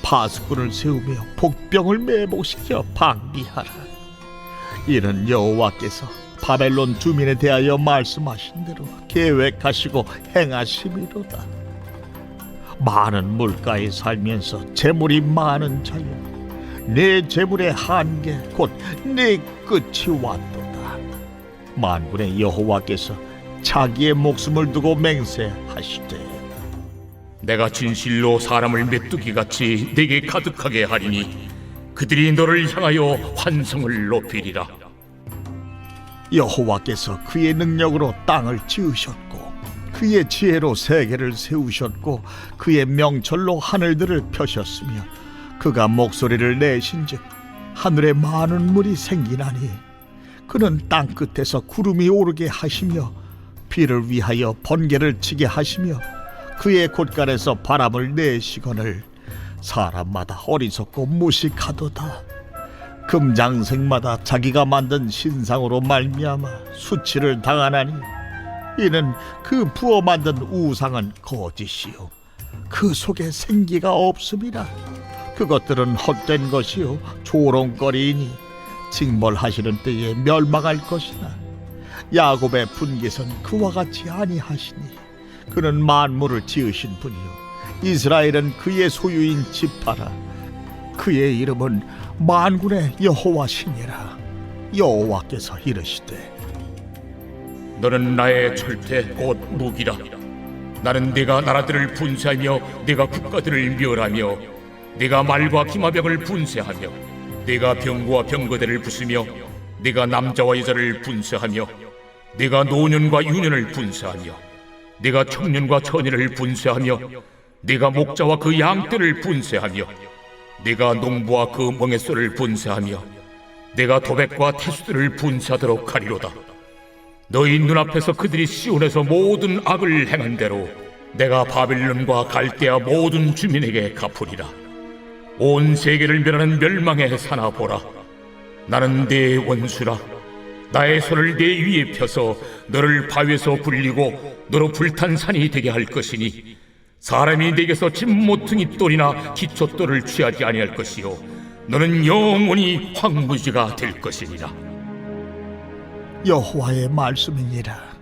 파수꾼을 세우며 복병을 매복시켜 방비하라. 이는 여호와께서 바벨론 주민에 대하여 말씀하신 대로 계획하시고 행하심이로다. 많은 물가에 살면서 재물이 많은 자여, 내 재물의 한계 곧 내 끝이 왔도다. 만군의 여호와께서 자기의 목숨을 두고 맹세하시되, 내가 진실로 사람을 메뚜기같이 내게 가득하게 하리니 그들이 너를 향하여 환성을 높이리라. 여호와께서 그의 능력으로 땅을 지으셨고 그의 지혜로 세계를 세우셨고 그의 명철로 하늘들을 펴셨으며 그가 목소리를 내신즉 하늘에 많은 물이 생기나니 그는 땅 끝에서 구름이 오르게 하시며 비를 위하여 번개를 치게 하시며 그의 곳간에서 바람을 내시거늘 사람마다 어리석고 무식하도다. 금장색마다 자기가 만든 신상으로 말미암아 수치를 당하나니 이는 그 부어 만든 우상은 거짓이요 그 속에 생기가 없음이라. 그것들은 헛된 것이요 조롱거리이니 징벌하시는 때에 멸망할 것이나 야곱의 분깃은 그와 같이 아니하시니 그는 만물을 지으신 분이요 이스라엘은 그의 소유인 지파라. 그의 이름은 만군의 여호와시니라. 여호와께서 이르시되 너는 나의 철퇴 곧 무기라. 나는 네가 나라들을 분쇄하며 네가 국가들을 멸하며 네가 말과 기마병을 분쇄하며 네가 병거와 병거대를 부수며 네가 남자와 여자를 분쇄하며 네가 노년과 유년을 분쇄하며 네가 청년과 처녀를 분쇄하며 네가 목자와 그 양떼를 분쇄하며 네가 농부와 그 멍에소를 분쇄하며 네가 도백과 태수들을 분쇄하도록 하리로다. 너희 눈앞에서 그들이 시온에서 모든 악을 행한 대로 내가 바벨론과 갈대아 모든 주민에게 갚으리라. 온 세계를 멸하는 멸망의 사나 보라. 나는 네 원수라. 나의 손을 네 위에 펴서 너를 바위에서 굴리고 너로 불탄 산이 되게 할 것이니 사람이 네게서 진모퉁이 돌이나 기초돌을 취하지 아니할 것이요 너는 영원히 황무지가 될 것이니라. 여호와의 말씀이니라.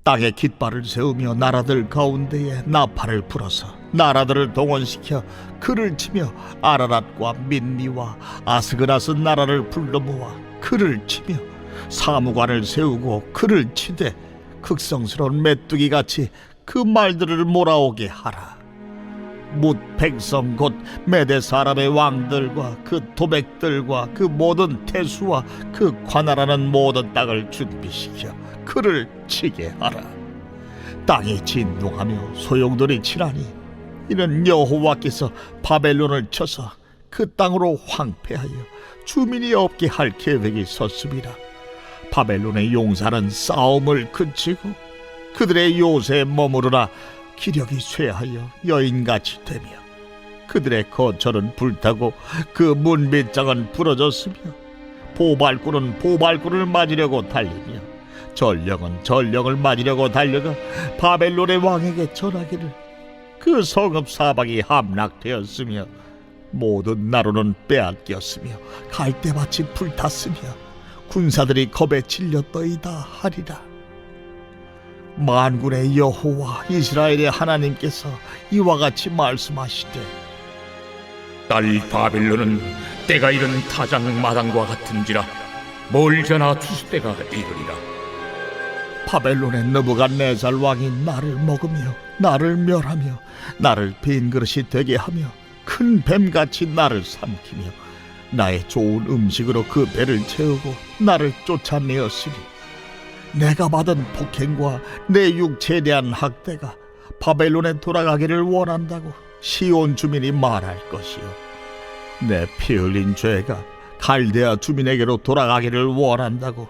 땅에 깃발을 세우며 나라들 가운데에 나팔을 불어서 나라들을 동원시켜 그를 치며 아라랏과 민니와 아스그라스 나라를 불러 모아 그를 치며 사무관을 세우고 그를 치되 극성스러운 메뚜기같이 그 말들을 몰아오게 하라. 뭇 백성 곧 메대 사람의 왕들과 그 도백들과 그 모든 태수와 그 관할하는 모든 땅을 준비시켜 그를 치게 하라. 땅이 진동하며 소용돌이 치라니 이는 여호와께서 바벨론을 쳐서 그 땅으로 황폐하여 주민이 없게 할 계획이 섰습니다. 바벨론의 용사는 싸움을 그치고 그들의 요새에 머무르나 기력이 쇠하여 여인같이 되며 그들의 거처는 불타고 그 문빗장은 부러졌으며 보발꾼은 보발꾼을 맞으려고 달리며 전령은 전령을 맞으려고 달려가 바벨론의 왕에게 전하기를 그 성읍 사방이 함락되었으며 모든 나루는 빼앗겼으며 갈대밭이 불탔으며 군사들이 겁에 질렸더이다 하리라. 만군의 여호와 이스라엘의 하나님께서 이와 같이 말씀하시되 딸 바벨론은 때가 이른 타작 마당과 같은지라 멀잖아 추수 때가 이르리라. 바벨론의 느부갓네살 왕이 나를 먹으며 나를 멸하며 나를 빈 그릇이 되게 하며 큰 뱀같이 나를 삼키며 나의 좋은 음식으로 그 배를 채우고 나를 쫓아내었으니 내가 받은 폭행과 내 육체에 대한 학대가 바벨론에 돌아가기를 원한다고 시온 주민이 말할 것이요 내 피 흘린 죄가 갈대아 주민에게로 돌아가기를 원한다고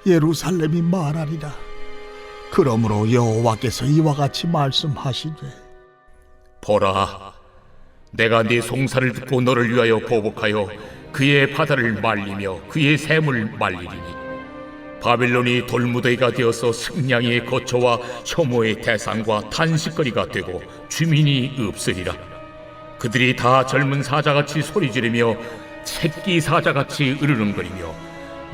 예루살렘이 말하리라. 그러므로 여호와께서 이와 같이 말씀하시되 보라, 내가 네 송사를 듣고 너를 위하여 보복하여 그의 바다를 말리며 그의 샘을 말리리니 바벨론이 돌무더기가 되어서 승냥이의 거처와 혐오의 대상과 탄식거리가 되고 주민이 없으리라. 그들이 다 젊은 사자같이 소리 지르며 새끼 사자같이 으르렁거리며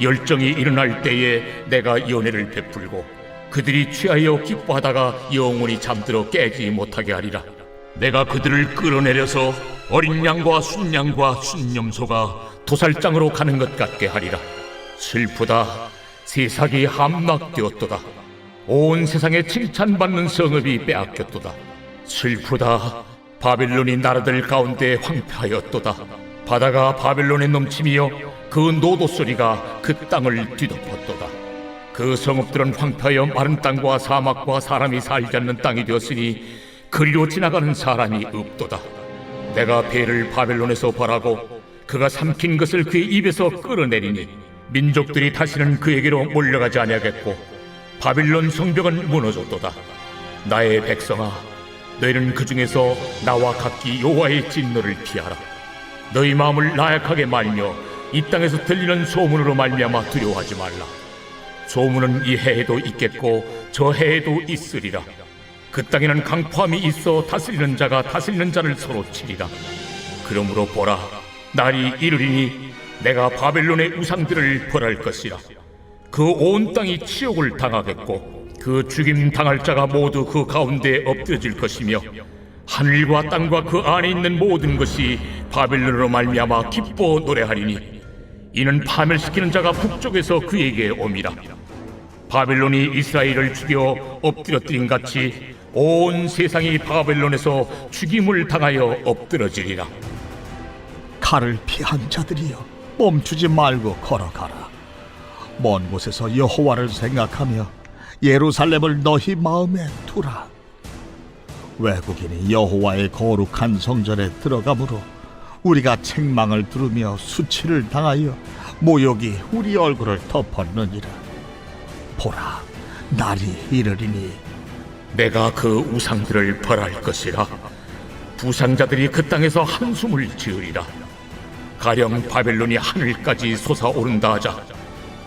열정이 일어날 때에 내가 연회를 베풀고 그들이 취하여 기뻐하다가 영원히 잠들어 깨지 못하게 하리라. 내가 그들을 끌어내려서 어린 양과 순양과 순염소가 도살장으로 가는 것 같게 하리라. 슬프다, 세상이 함락되었도다. 온 세상에 칭찬받는 성읍이 빼앗겼도다. 슬프다, 바벨론이 나라들 가운데 황폐하였도다. 바다가 바벨론에 넘치며 그 노도 소리가 그 땅을 뒤덮었도다. 그 성읍들은 황폐하여 마른 땅과 사막과 사람이 살지 않는 땅이 되었으니 그리로 지나가는 사람이 없도다. 내가 배를 바벨론에서 벌하고 그가 삼킨 것을 그의 입에서 끌어내리니 민족들이 다시는 그에게로 몰려가지 아니하겠고 바빌론 성벽은 무너졌도다. 나의 백성아, 너희는 그 중에서 나와 각기 여호와의 진노를 피하라. 너희 마음을 나약하게 말며 이 땅에서 들리는 소문으로 말미암아 두려워하지 말라. 소문은 이 해에도 있겠고 저 해에도 있으리라. 그 땅에는 강포함이 있어 다스리는 자가 다스리는 자를 서로 치리라. 그러므로 보라, 날이 이르리니 내가 바벨론의 우상들을 벌할 것이라. 그 온 땅이 치욕을 당하겠고 그 죽임 당할 자가 모두 그 가운데에 엎드러질 것이며 하늘과 땅과 그 안에 있는 모든 것이 바벨론으로 말미암아 기뻐 노래하리니 이는 파멸시키는 자가 북쪽에서 그에게 옴이라. 바벨론이 이스라엘을 죽여 엎드러뜨린 같이 온 세상이 바벨론에서 죽임을 당하여 엎드러지리라. 칼을 피한 자들이여, 멈추지 말고 걸어가라. 먼 곳에서 여호와를 생각하며 예루살렘을 너희 마음에 두라. 외국인이 여호와의 거룩한 성전에 들어가므로 우리가 책망을 들으며 수치를 당하여 모욕이 우리 얼굴을 덮었느니라. 보라, 날이 이르리니 내가 그 우상들을 벌할 것이라. 부상자들이 그 땅에서 한숨을 지으리라. 가령 바벨론이 하늘까지 솟아오른다 하자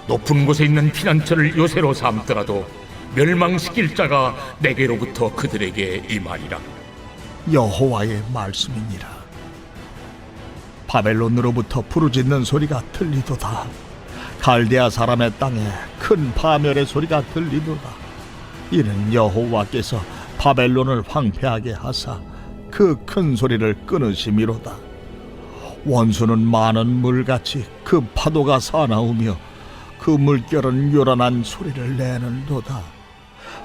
높은 곳에 있는 피난처를 요새로 삼더라도 멸망시킬 자가 내게로부터 그들에게 임하리라. 여호와의 말씀이니라. 바벨론으로부터 부르짖는 소리가 들리도다. 갈대아 사람의 땅에 큰 파멸의 소리가 들리도다. 이는 여호와께서 바벨론을 황폐하게 하사 그 큰 소리를 끊으심이로다. 원수는 많은 물같이 그 파도가 사나우며 그 물결은 요란한 소리를 내는도다.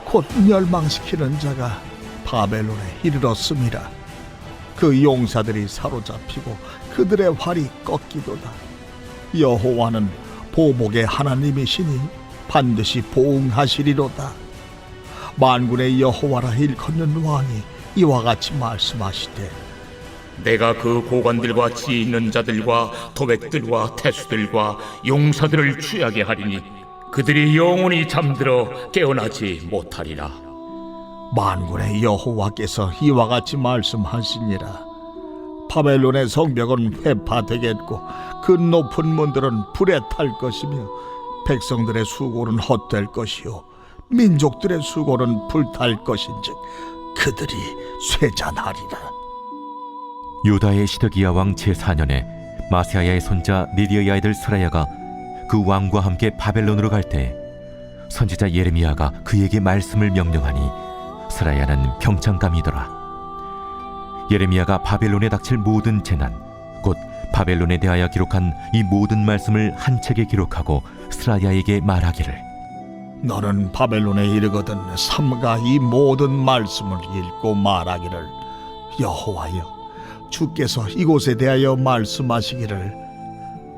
곧 멸망시키는 자가 바벨론에 이르렀음이라. 그 용사들이 사로잡히고 그들의 활이 꺾이도다. 여호와는 보복의 하나님이시니 반드시 보응하시리로다. 만군의 여호와라 일컫는 왕이 이와 같이 말씀하시되 내가 그 고관들과 지혜 있는 자들과 도백들과 태수들과 용사들을 취하게 하리니 그들이 영원히 잠들어 깨어나지 못하리라. 만군의 여호와께서 이와 같이 말씀하시니라. 바벨론의 성벽은 회파되겠고 그 높은 문들은 불에 탈 것이며 백성들의 수고는 헛될 것이요 민족들의 수고는 불탈 것인즉 그들이 쇠잔하리라. 유다의 시드기야 왕 제4년에 마세야의 손자 니디의 아이들 스라야가 그 왕과 함께 바벨론으로 갈 때 선지자 예레미야가 그에게 말씀을 명령하니 스라야는 평창감이더라. 예레미야가 바벨론에 닥칠 모든 재난 곧 바벨론에 대하여 기록한 이 모든 말씀을 한 책에 기록하고 스라야에게 말하기를 너는 바벨론에 이르거든 삼가 이 모든 말씀을 읽고 말하기를 여호와여 주께서 이곳에 대하여 말씀하시기를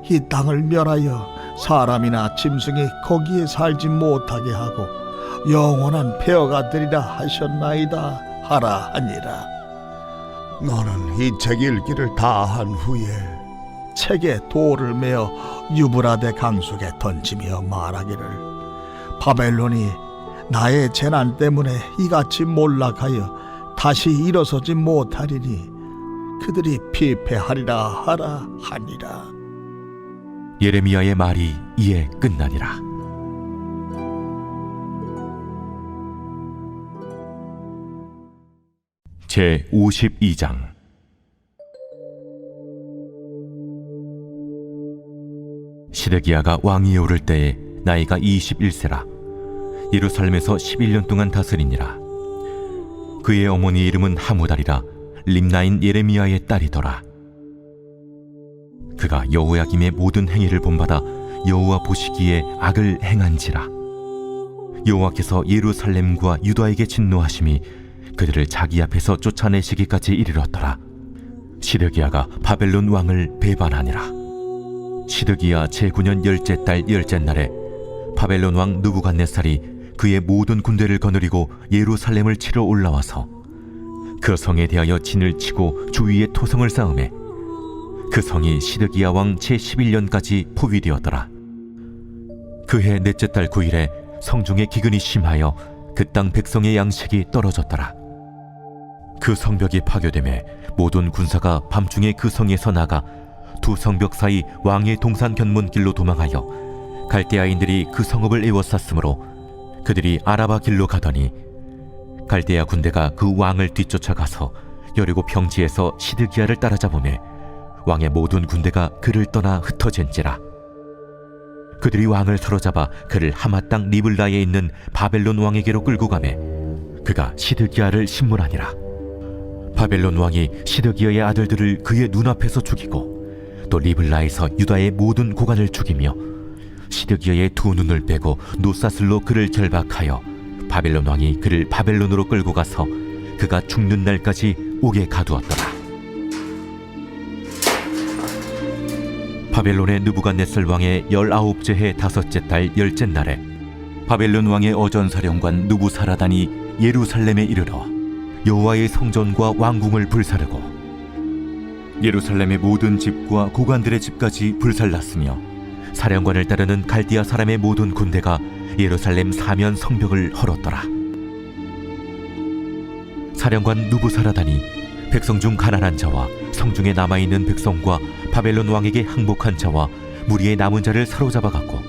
이 땅을 멸하여 사람이나 짐승이 거기에 살지 못하게 하고 영원한 폐허가 되리라 하셨나이다 하라 하니라. 너는 이 책 읽기를 다 한 후에 책에 돌을 메어 유브라데 강속에 던지며 말하기를 바벨론이 나의 재난 때문에 이같이 몰락하여 다시 일어서지 못하리니 그들이 피폐하리라 하라 하니라. 예레미야의 말이 이에 끝나니라. 제 52장. 시드기야가 왕위에 오를 때에 나이가 21세라. 예루살렘에서 11년 동안 다스리니라. 그의 어머니 이름은 하무달이라 림나인 예레미야의 딸이더라. 그가 여호야김의 모든 행위를 본받아 여호와 보시기에 악을 행한지라. 여호와께서 예루살렘과 유다에게 진노하심이 그들을 자기 앞에서 쫓아내시기까지 이르렀더라. 시드기야가 바벨론 왕을 배반하니라. 시드기야 제9년 10째 달 10째 날에 바벨론 왕 느부갓네살이 그의 모든 군대를 거느리고 예루살렘을 치러 올라와서 그 성에 대하여 진을 치고 주위에 토성을 쌓음에 그 성이 시드기야 왕 제11년까지 포위되었더라. 그해 넷째 달 9일에 성중에 기근이 심하여 그 땅 백성의 양식이 떨어졌더라. 그 성벽이 파괴되매 모든 군사가 밤중에 그 성에서 나가 두 성벽 사이 왕의 동산 견문길로 도망하여 갈대아인들이 그 성읍을 에워쌌으므로 그들이 아라바 길로 가더니 갈대아 군대가 그 왕을 뒤쫓아가서 여리고 평지에서 시드기야를 따라잡으매 왕의 모든 군대가 그를 떠나 흩어진지라. 그들이 왕을 사로잡아 그를 하마 땅 리블라에 있는 바벨론 왕에게로 끌고 가매 그가 시드기야를 신문하니라. 바벨론 왕이 시드기야의 아들들을 그의 눈앞에서 죽이고 또 리블라에서 유다의 모든 고관을 죽이며 시드기야의 두 눈을 빼고 노사슬로 그를 결박하여 바벨론 왕이 그를 바벨론으로 끌고 가서 그가 죽는 날까지 옥에 가두었더라. 바벨론의 느부갓네살 왕의 19째 해 5째 달 10째 날에 바벨론 왕의 어전사령관 느부사라단이 예루살렘에 이르러 여호와의 성전과 왕궁을 불사르고 예루살렘의 모든 집과 고관들의 집까지 불살랐으며 사령관을 따르는 갈디아 사람의 모든 군대가 예루살렘 사면 성벽을 헐었더라. 사령관 느부사라단이 백성 중 가난한 자와 성중에 남아있는 백성과 바벨론 왕에게 항복한 자와 무리의 남은 자를 사로잡아 갔고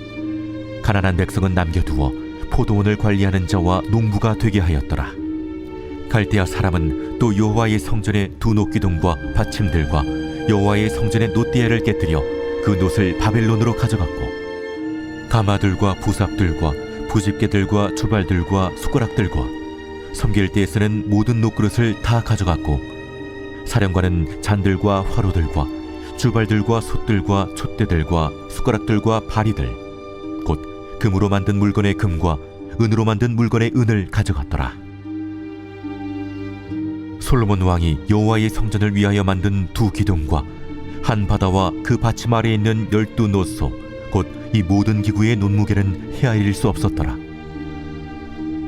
가난한 백성은 남겨두어 포도원을 관리하는 자와 농부가 되게 하였더라. 갈대아 사람은 또 여호와의 성전의 두 녹기둥과 받침들과 여호와의 성전의 놋대야를 깨뜨려 그 놋을 바벨론으로 가져갔고 가마들과 부삽들과 부집개들과 주발들과 숟가락들과 섬길 때에 쓰는 모든 놋그릇을 다 가져갔고 사령관은 잔들과 화로들과 주발들과 솥들과 촛대들과 숟가락들과 바리들 곧 금으로 만든 물건의 금과 은으로 만든 물건의 은을 가져갔더라. 솔로몬 왕이 여호와의 성전을 위하여 만든 두 기둥과 한 바다와 그 받침 아래에 있는 12놋소 곧 이 모든 기구의 논무게는 헤아릴 수 없었더라.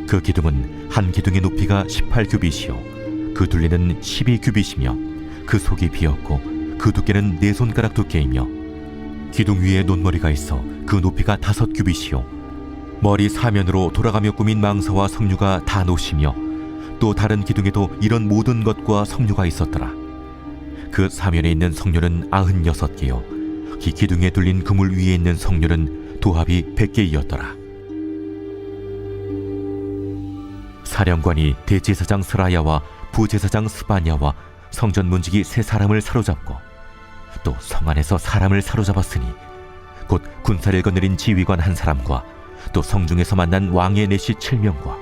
그 기둥은 한 기둥의 높이가 18규빗이요 그 둘레는 12규빗이며 그 속이 비었고 그 두께는 4손가락 두께이며 기둥 위에 논머리가 있어 그 높이가 5규빗이요 머리 사면으로 돌아가며 꾸민 망사와 석류가 다 놋이며 또 다른 기둥에도 이런 모든 것과 석류가 있었더라. 그 사면에 있는 석류는 96개요 이 기둥에 둘린 그물 위에 있는 석류는 도합이 100개이었더라. 사령관이 대제사장 스라야와 부제사장 스바냐와 성전 문지기 3사람을 사로잡고 또 성 안에서 사람을 사로잡았으니 곧 군사를 거느린 지휘관 1사람과 또 성중에서 만난 왕의 내시 7명과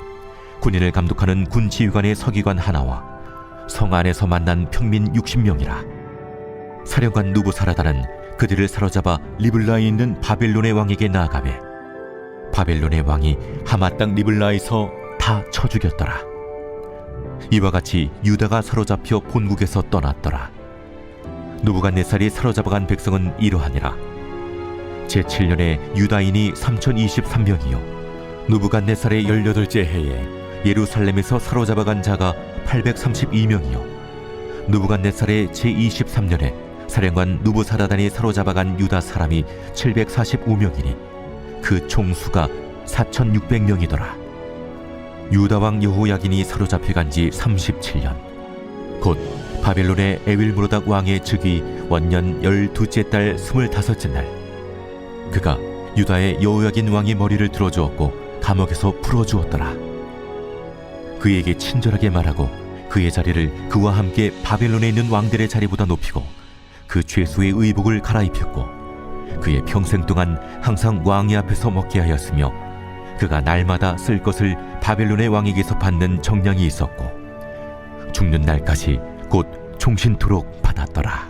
군인을 감독하는 군 지휘관의 서기관 하나와 성 안에서 만난 평민 60명이라. 사령관 누부사라단은 그들을 사로잡아 리블라에 있는 바벨론의 왕에게 나아가매 바벨론의 왕이 하마 땅 리블라에서 다 쳐 죽였더라. 이와 같이 유다가 사로잡혀 본국에서 떠났더라. 느부갓네살이 사로잡아간 백성은 이러하니라. 제7년에 유다인이 3023명이요 느부갓네살의 18째 해에 예루살렘에서 사로잡아간 자가 832명이요 느부갓네살의 제23년에 사령관 느부사라단이 사로잡아간 유다 사람이 745명이니 그 총수가 4600명이더라. 유다 왕 여호야긴이 사로잡혀간 지 37년 곧 바벨론의 에윌므로닥 왕의 즉위 원년 12째 달 25째 날 그가 유다의 여호야긴 왕의 머리를 들어주었고 감옥에서 풀어주었더라. 그에게 친절하게 말하고 그의 자리를 그와 함께 바벨론에 있는 왕들의 자리보다 높이고 그 죄수의 의복을 갈아입혔고 그의 평생 동안 항상 왕의 앞에서 먹게 하였으며 그가 날마다 쓸 것을 바벨론의 왕에게서 받는 정량이 있었고 죽는 날까지 곧 종신토록 받았더라.